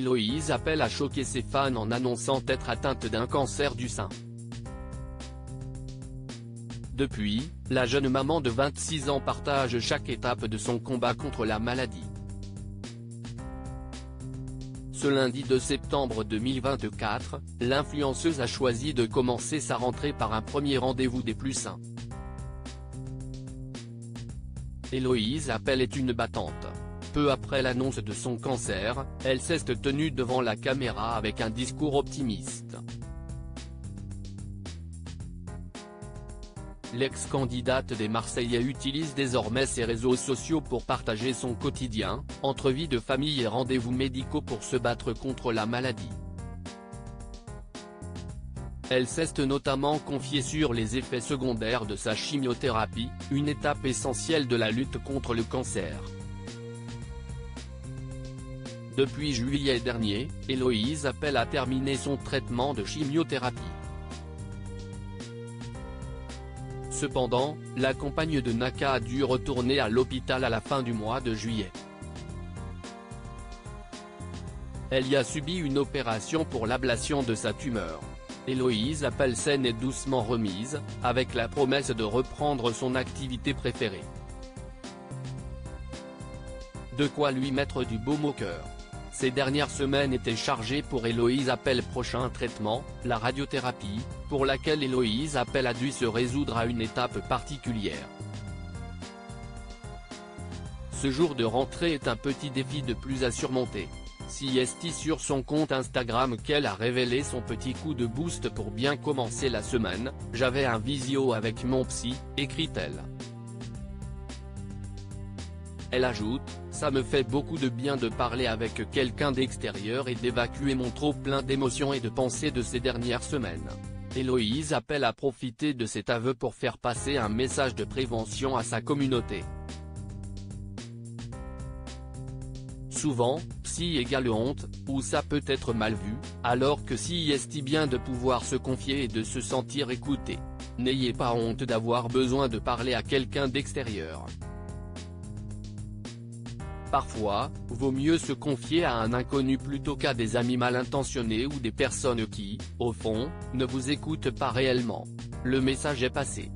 Héloïse appelle à choquer ses fans en annonçant être atteinte d'un cancer du sein. Depuis, la jeune maman de 26 ans partage chaque étape de son combat contre la maladie. Ce lundi 2 septembre 2024, l'influenceuse a choisi de commencer sa rentrée par un premier rendez-vous des plus sains. Héloïse Appel est une battante. Peu après l'annonce de son cancer, elle s'est tenue devant la caméra avec un discours optimiste. L'ex-candidate des Marseillais utilise désormais ses réseaux sociaux pour partager son quotidien, entre vie de famille et rendez-vous médicaux pour se battre contre la maladie. Elle s'est notamment confiée sur les effets secondaires de sa chimiothérapie, une étape essentielle de la lutte contre le cancer. Depuis juillet dernier, Héloïse Appel a terminé son traitement de chimiothérapie. Cependant, la compagne de Naka a dû retourner à l'hôpital à la fin du mois de juillet. Elle y a subi une opération pour l'ablation de sa tumeur. Héloïse Appel s'en est doucement remise, avec la promesse de reprendre son activité préférée. De quoi lui mettre du baume au cœur. Ces dernières semaines étaient chargées pour Héloïse Appel. Prochain traitement, la radiothérapie, pour laquelle Héloïse Appel a dû se résoudre à une étape particulière. Ce jour de rentrée est un petit défi de plus à surmonter. C'est sur son compte Instagram qu'elle a révélé son petit coup de boost pour bien commencer la semaine. « J'avais un visio avec mon psy », écrit-elle. Elle ajoute, « Ça me fait beaucoup de bien de parler avec quelqu'un d'extérieur et d'évacuer mon trop plein d'émotions et de pensées de ces dernières semaines. » Héloïse Appel a profité de cet aveu pour faire passer un message de prévention à sa communauté. Souvent, psy égale honte, ou ça peut être mal vu, alors que si est bien de pouvoir se confier et de se sentir écouté. N'ayez pas honte d'avoir besoin de parler à quelqu'un d'extérieur. Parfois, vaut mieux se confier à un inconnu plutôt qu'à des amis mal intentionnés ou des personnes qui, au fond, ne vous écoutent pas réellement. Le message est passé.